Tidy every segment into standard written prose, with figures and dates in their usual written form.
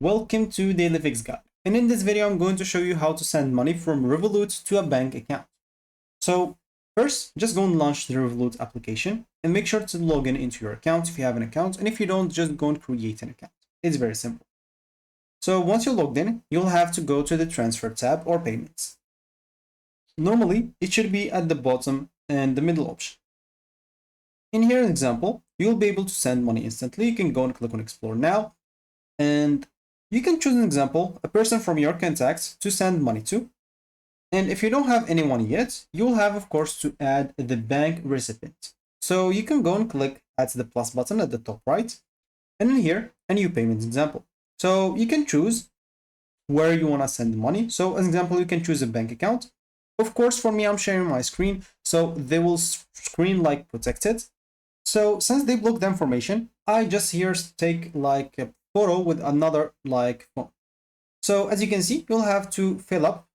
Welcome to Daily Fix Guide. And in this video, I'm going to show you how to send money from Revolut to a bank account. So first, just go and launch the Revolut application and make sure to log in into your account if you have an account. And if you don't, just go and create an account. It's very simple. So once you're logged in, you'll have to go to the transfer tab or payments. Normally, it should be at the bottom and the middle option. In here, an example, you'll be able to send money instantly. You can go and click on Explore Now, and you can choose an example, a person from your contacts to send money to. And if you don't have anyone yet, you'll have, of course, to add the bank recipient. So you can go and click at the plus button at the top right, and in here, a new payment example. So you can choose where you want to send money. So as an example, you can choose a bank account. Of course, for me, I'm sharing my screen, so they will screen like protected. So since they blocked the information, I just here take like a photo with another like phone. So as you can see, you'll have to fill up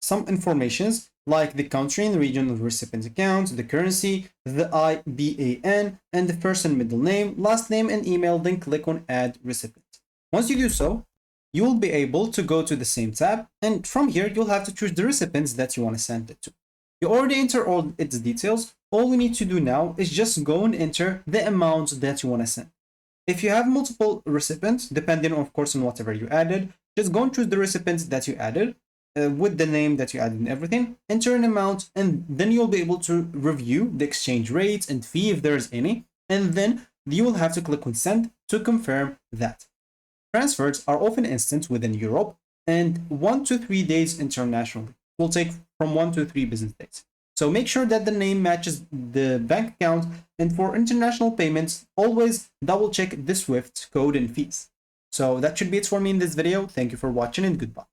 some informations like the country and region of the recipient account, the currency, the IBAN, and the person middle name, last name, and email, then click on Add Recipient. Once you do so, you will be able to go to the same tab, and from here, you'll have to choose the recipients that you want to send it to. You already enter all its details. All we need to do now is just go and enter the amount that you want to send. If you have multiple recipients, depending of course on whatever you added, just go and choose the recipients that you added with the name that you added and everything, enter an amount, and then you'll be able to review the exchange rates and fee if there's any, and then you will have to click on Send to confirm that. Transfers are often instant within Europe and 1 to 3 days internationally. It will take from 1 to 3 business days. So make sure that the name matches the bank account, and for international payments, always double check the SWIFT code and fees. So that should be it for me in this video. Thank you for watching and goodbye.